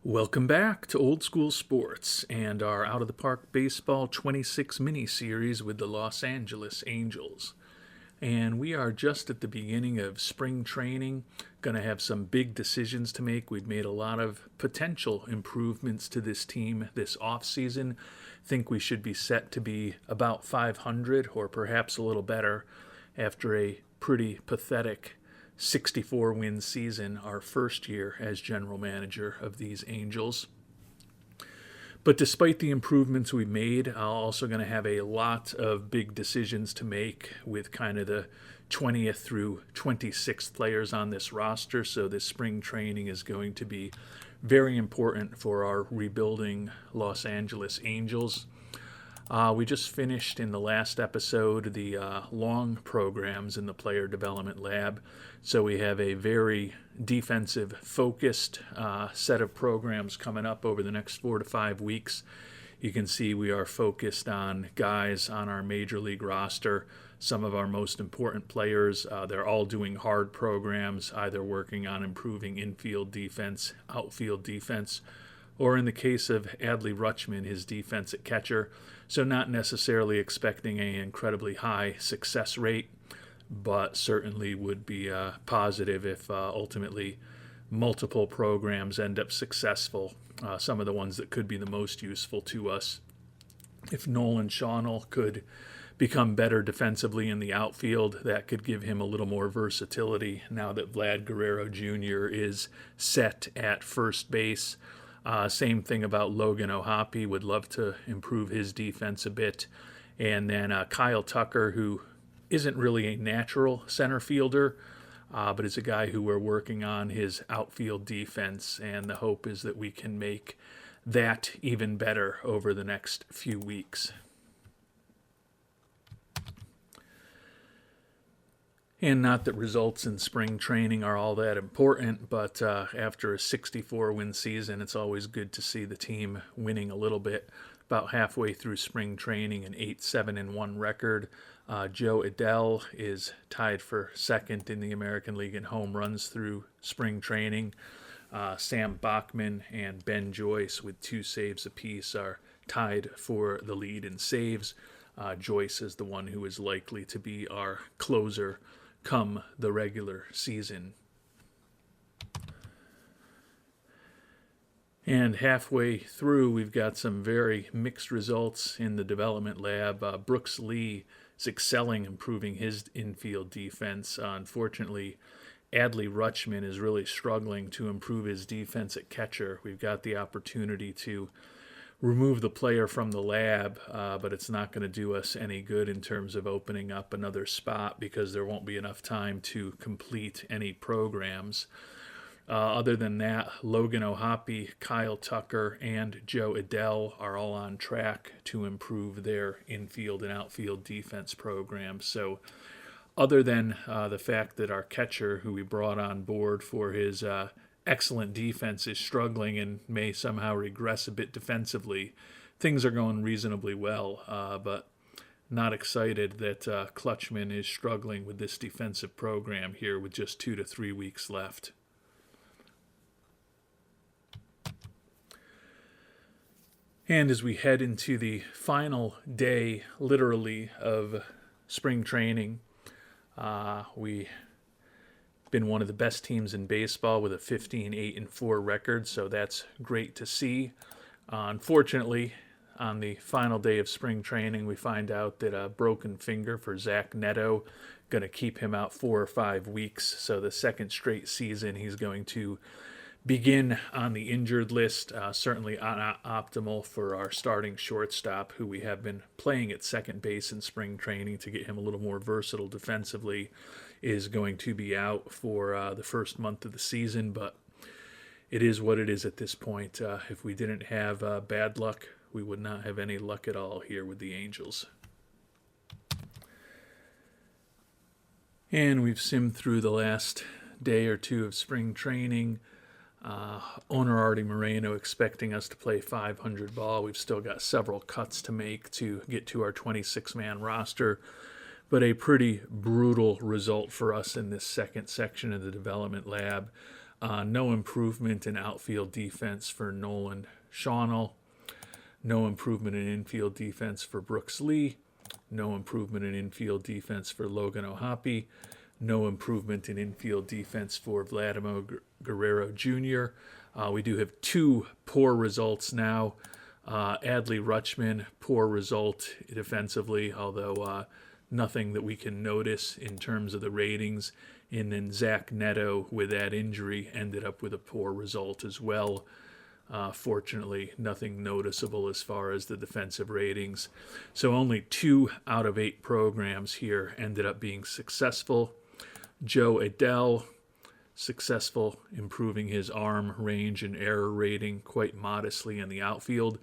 Welcome back to Old School Sports and our Out of the Park Baseball 26 mini series with the Los Angeles Angels. And we are just at the beginning of spring training, going to have some big decisions to make. We've made a lot of potential improvements to this team this offseason. Think we should be set to be about 500 or perhaps a little better after a pretty pathetic 64-win season, our first year as general manager of these Angels. But despite the improvements we made, I'm also going to have a lot of big decisions to make with kind of the 20th through 26th players on this roster. So this spring training is going to be very important for our rebuilding Los Angeles Angels. We just finished in the last episode the long programs in the player development lab. So we have a very defensive focused set of programs coming up over the next 4 to 5 weeks. You can see we are focused on guys on our major league roster, some of our most important players. They're all doing hard programs, either working on improving infield defense, outfield defense, or in the case of Adley Rutschman, his defense at catcher. So not necessarily expecting an incredibly high success rate, but certainly would be positive if ultimately multiple programs end up successful. Some of the ones that could be the most useful to us. If Nolan Schonel could become better defensively in the outfield, that could give him a little more versatility now that Vlad Guerrero Jr. is set at first base. Same thing about Logan O'Hoppe. Would love to improve his defense a bit. And then Kyle Tucker, who isn't really a natural center fielder, but is a guy who we're working on his outfield defense. And the hope is that we can make that even better over the next few weeks. And not that results in spring training are all that important, but after a 64-win season, it's always good to see the team winning a little bit. About halfway through spring training, an 8-7-1 record. Joe Adell is tied for second in the American League in home runs through spring training. Sam Bachman and Ben Joyce, with 2 saves apiece, are tied for the lead in saves. Joyce is the one who is likely to be our closer come the regular season. And halfway through, we've got some very mixed results in the development lab. Brooks Lee is excelling, improving his infield defense. Unfortunately, Adley Rutschman is really struggling to improve his defense at catcher. We've got the opportunity to remove the player from the lab, but it's not going to do us any good in terms of opening up another spot because there won't be enough time to complete any programs. Other than that, Logan O'Hoppe, Kyle Tucker, and Joe Adell are all on track to improve their infield and outfield defense programs. So other than the fact that our catcher, who we brought on board for his excellent defense, is struggling and may somehow regress a bit defensively, things are going reasonably well, but not excited that Klutchman is struggling with this defensive program here with just 2 to 3 weeks left. And as we head into the final day, literally, of spring training, we been one of the best teams in baseball with a 15-8-4 record, so that's great to see. Unfortunately, on the final day of spring training, we find out that a broken finger for Zach Neto going to keep him out 4 or 5 weeks. So the second straight season, he's going to begin on the injured list. Certainly optimal for our starting shortstop, who we have been playing at second base in spring training to get him a little more versatile defensively, is going to be out for the first month of the season, but it is what it is at this point. If we didn't have bad luck, we would not have any luck at all here with the Angels. And we've simmed through the last day or two of spring training. Owner Artie Moreno expecting us to play 500 ball. We've still got several cuts to make to get to our 26-man roster, but a pretty brutal result for us in this second section of the development lab. No improvement in outfield defense for Nolan Shawnell. No improvement in infield defense for Brooks Lee. No improvement in infield defense for Logan O'Hoppe. No improvement in infield defense for Vladimir Guerrero Jr. We do have two poor results now. Adley Rutschman, poor result defensively, although nothing that we can notice in terms of the ratings. And then Zach Neto, with that injury, ended up with a poor result as well. Fortunately, nothing noticeable as far as the defensive ratings. So only 2 out of 8 programs here ended up being successful. Joe Adele, successful, improving his arm range and error rating quite modestly in the outfield.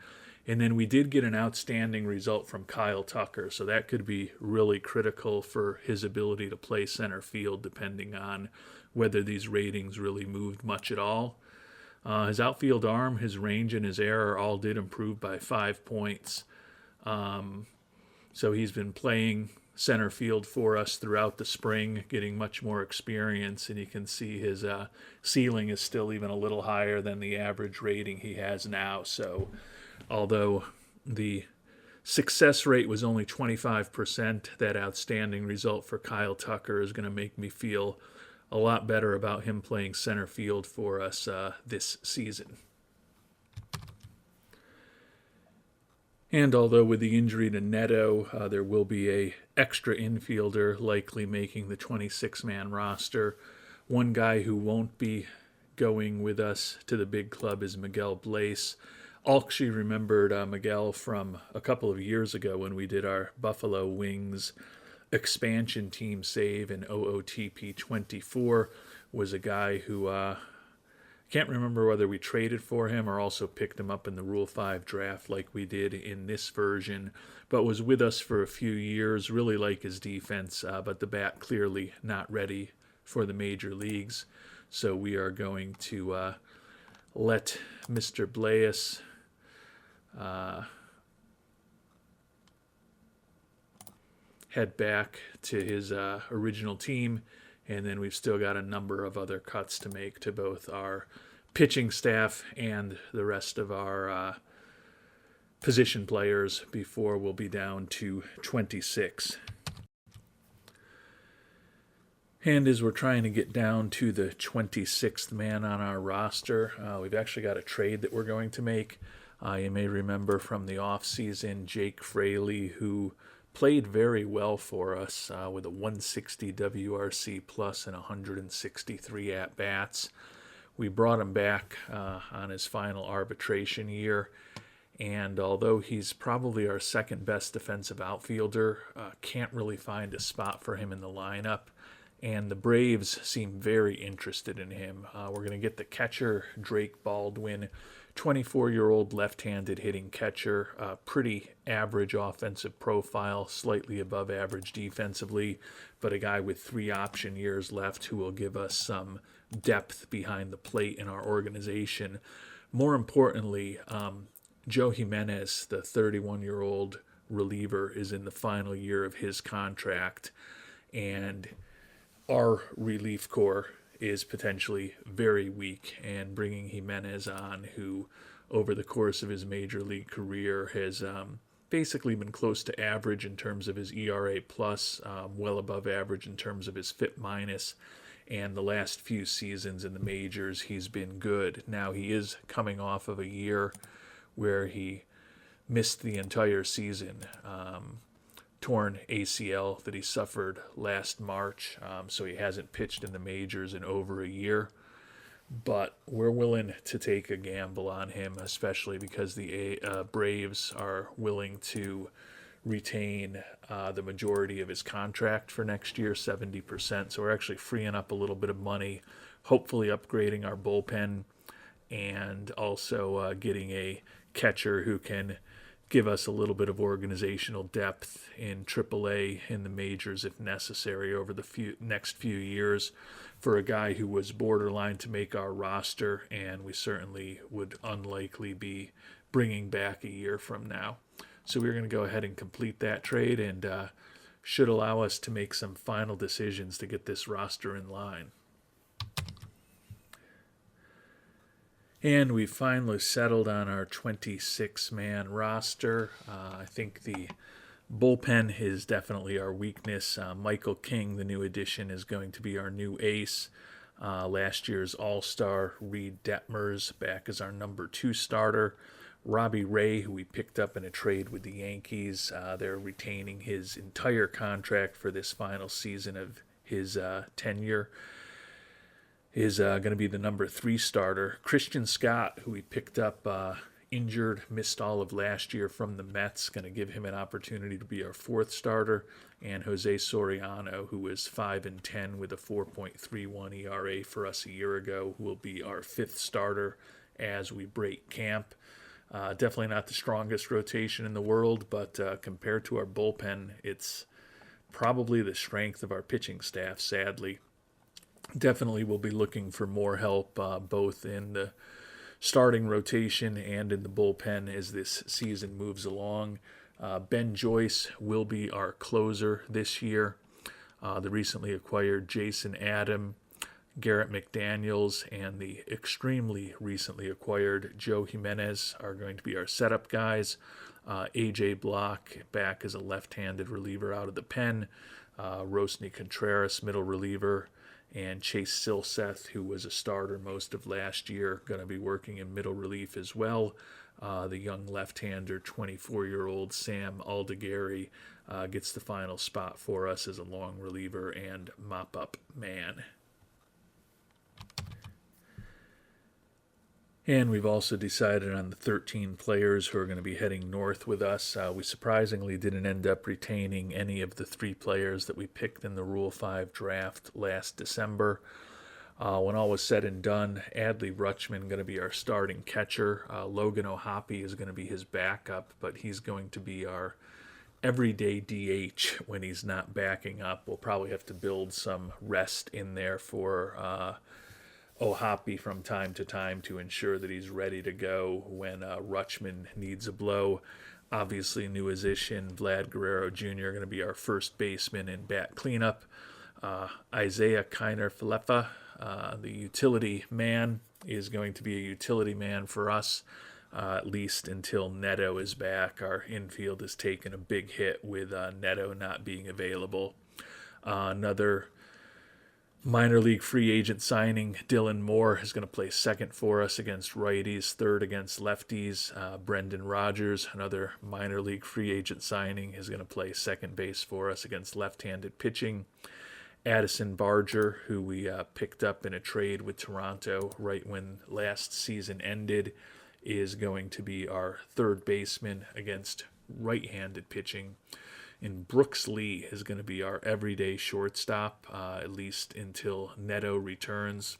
And then we did get an outstanding result from Kyle Tucker, so that could be really critical for his ability to play center field, depending on whether these ratings really moved much at all. His outfield arm, his range, and his error all did improve by 5 points. So he's been playing center field for us throughout the spring, getting much more experience, and you can see his ceiling is still even a little higher than the average rating he has now. So although the success rate was only 25%, that outstanding result for Kyle Tucker is going to make me feel a lot better about him playing center field for us this season. And although with the injury to Neto, there will be a extra infielder likely making the 26-man roster. One guy who won't be going with us to the big club is Miguel Blaise. Actually remembered Miguel from a couple of years ago when we did our Buffalo Wings expansion team save in OOTP 24. Was a guy who can't remember whether we traded for him or also picked him up in the Rule 5 draft like we did in this version, but was with us for a few years. Really like his defense, but the bat clearly not ready for the major leagues. So we are going to let Mr. Blaise head back to his original team, and then we've still got a number of other cuts to make to both our pitching staff and the rest of our position players before we'll be down to 26. And as we're trying to get down to the 26th man on our roster, we've actually got a trade that we're going to make. You may remember from the offseason, Jake Fraley, who played very well for us with a 160 WRC plus and 163 at-bats. We brought him back on his final arbitration year, and although he's probably our second best defensive outfielder, can't really find a spot for him in the lineup, and the Braves seem very interested in him. We're going to get the catcher, Drake Baldwin, 24-year-old left-handed hitting catcher, pretty average offensive profile, slightly above average defensively, but a guy with 3 option years left who will give us some depth behind the plate in our organization. More importantly, Joe Jimenez, the 31-year-old reliever, is in the final year of his contract, and our relief corps is potentially very weak, and bringing Jimenez on, who over the course of his major league career has basically been close to average in terms of his ERA plus, well above average in terms of his FIP minus, and the last few seasons in the majors he's been good. Now he is coming off of a year where he missed the entire season, torn ACL that he suffered last March, so he hasn't pitched in the majors in over a year. But we're willing to take a gamble on him, especially because the Braves are willing to retain the majority of his contract for next year, 70%. So we're actually freeing up a little bit of money, hopefully upgrading our bullpen, and also getting a catcher who can give us a little bit of organizational depth in AAA in the majors if necessary over the next few years for a guy who was borderline to make our roster, and we certainly would unlikely be bringing back a year from now. So we're going to go ahead and complete that trade, and should allow us to make some final decisions to get this roster in line. And we finally settled on our 26-man roster. I think the bullpen is definitely our weakness. Michael King, the new addition, is going to be our new ace. Last year's All-Star Reed Detmers back as our number 2 starter. Robbie Ray, who we picked up in a trade with the Yankees, they're retaining his entire contract for this final season of his tenure, is going to be the number 3 starter. Christian Scott, who we picked up injured, missed all of last year from the Mets, going to give him an opportunity to be our 4th starter. And Jose Soriano, who was 5-10 with a 4.31 ERA for us a year ago, who will be our 5th starter as we break camp. Definitely not the strongest rotation in the world, but compared to our bullpen, it's probably the strength of our pitching staff, sadly. Definitely will be looking for more help both in the starting rotation and in the bullpen as this season moves along. Ben Joyce will be our closer this year. The recently acquired Jason Adam, Garrett McDaniels, and the extremely recently acquired Joe Jimenez are going to be our setup guys. A.J. Block back as a left-handed reliever out of the pen. Rosny Contreras, middle reliever. And Chase Silseth, who was a starter most of last year, going to be working in middle relief as well. The young left-hander, 24-year-old Sam Aldegari, gets the final spot for us as a long reliever and mop-up man. And we've also decided on the 13 players who are going to be heading north with us. We surprisingly didn't end up retaining any of the 3 players that we picked in the Rule 5 draft last December. When all was said and done, Adley Rutschman going to be our starting catcher. Logan O'Hoppe is going to be his backup, but he's going to be our everyday DH when he's not backing up. We'll probably have to build some rest in there for O'Hoppe from time to time to ensure that he's ready to go when Rutschman needs a blow. Obviously, new addition, Vlad Guerrero Jr. going to be our first baseman in bat cleanup. Isaiah Kiner-Falefa, the utility man, is going to be a utility man for us, at least until Neto is back. Our infield has taken a big hit with Neto not being available. Another minor league free agent signing, Dylan Moore, is going to play second for us against righties, third against lefties. Brendan Rodgers, another minor league free agent signing, is going to play second base for us against left-handed pitching. Addison Barger, who we picked up in a trade with Toronto right when last season ended, is going to be our third baseman against right-handed pitching. And Brooks Lee is going to be our everyday shortstop, at least until Neto returns.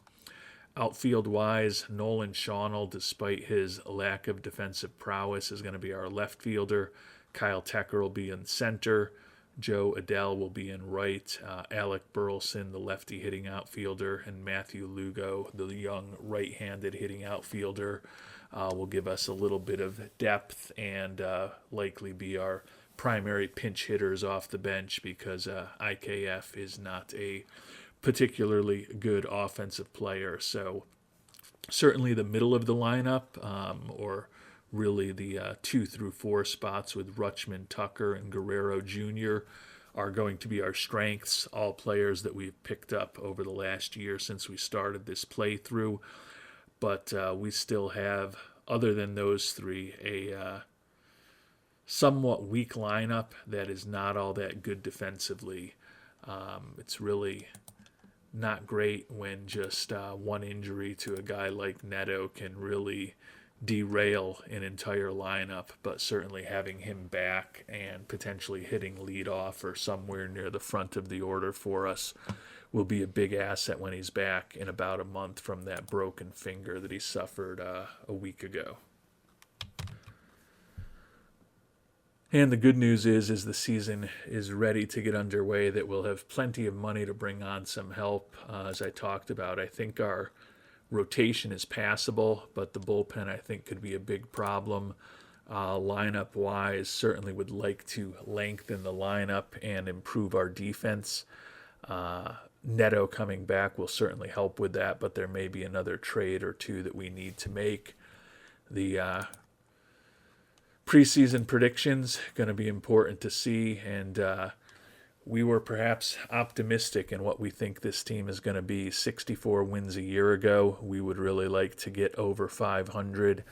Outfield-wise, Nolan Shawnell, despite his lack of defensive prowess, is going to be our left fielder. Kyle Tecker will be in center. Joe Adele will be in right. Alec Burleson, the lefty hitting outfielder, and Matthew Lugo, the young right-handed hitting outfielder, will give us a little bit of depth and likely be our primary pinch hitters off the bench because IKF is not a particularly good offensive player. So certainly the middle of the lineup, or really the 2 through 4 spots with Rutschman, Tucker, and Guerrero Jr. are going to be our strengths, all players that we've picked up over the last year since we started this playthrough. But we still have, other than those 3, a somewhat weak lineup that is not all that good defensively. It's really not great when just one injury to a guy like Neto can really derail an entire lineup, but certainly having him back and potentially hitting leadoff or somewhere near the front of the order for us will be a big asset when he's back in about a month from that broken finger that he suffered a week ago. And the good news is the season is ready to get underway, that we'll have plenty of money to bring on some help. As I talked about, I think our rotation is passable, but the bullpen, I think, could be a big problem. Lineup-wise, certainly would like to lengthen the lineup and improve our defense. Neto coming back will certainly help with that, but there may be another trade or two that we need to make. The preseason predictions going to be important to see, and we were perhaps optimistic in what we think this team is going to be. 64 wins a year ago. We would really like to get over 500,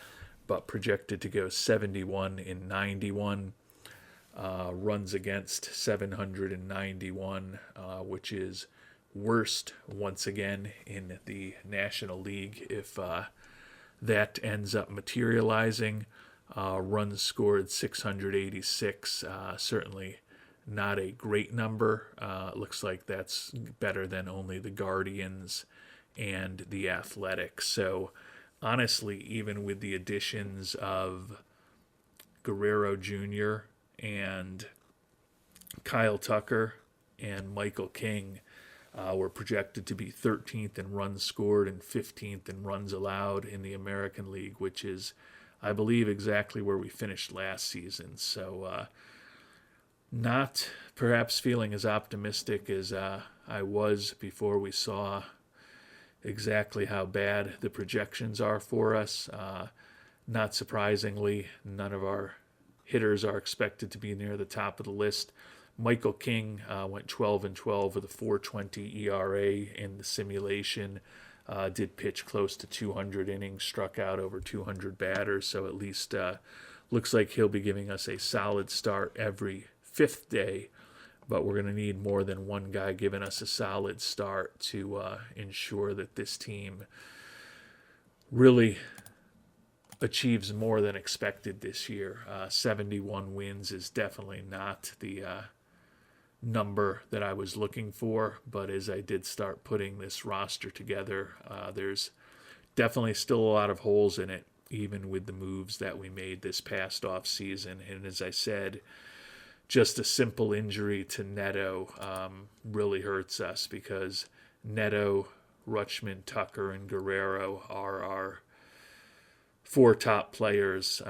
but projected to go 71 in 91. Runs against 791, which is worst once again in the National League if that ends up materializing. Runs scored 686, certainly not a great number. Looks like that's better than only the Guardians and the Athletics. So honestly, even with the additions of Guerrero Jr. and Kyle Tucker and Michael King, were projected to be 13th in runs scored and 15th in runs allowed in the American League, which is, I believe, exactly where we finished last season. So not perhaps feeling as optimistic as I was before we saw exactly how bad the projections are for us. Not surprisingly, none of our hitters are expected to be near the top of the list. Michael King went 12-12 with a 4.20 ERA in the simulation. Did pitch close to 200 innings, struck out over 200 batters, so at least looks like he'll be giving us a solid start every fifth day. But we're going to need more than one guy giving us a solid start to ensure that this team really achieves more than expected this year. 71 wins is definitely not the number that I was looking for, but as I did start putting this roster together, there's definitely still a lot of holes in it, even with the moves that we made this past offseason. And as I said, just a simple injury to Neto really hurts us, because Neto, Rutschman, Tucker, and Guerrero are our four top players.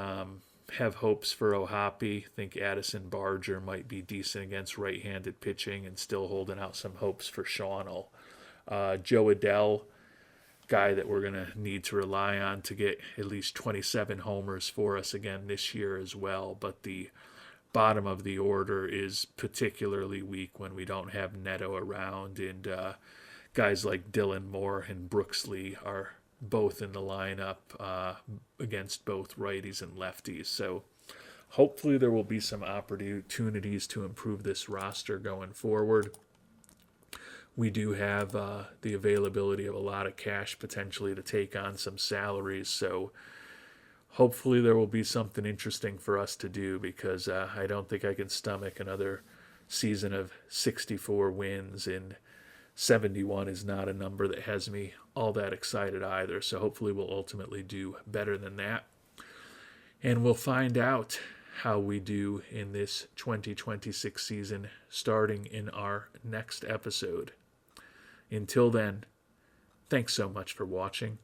Have hopes for Ohapi. Think Addison Barger might be decent against right-handed pitching, and still holding out some hopes for Shawnell. Joe Adell, guy that we're going to need to rely on to get at least 27 homers for us again this year as well. But the bottom of the order is particularly weak when we don't have Neto around, and guys like Dylan Moore and Brooks Lee are both in the lineup against both righties and lefties. So hopefully there will be some opportunities to improve this roster going forward. We do have the availability of a lot of cash potentially to take on some salaries. So hopefully there will be something interesting for us to do, because I don't think I can stomach another season of 64 wins, and 71 is not a number that has me all that excited either. So hopefully we'll ultimately do better than that. And we'll find out how we do in this 2026 season starting in our next episode. Until then, thanks so much for watching,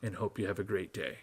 and hope you have a great day.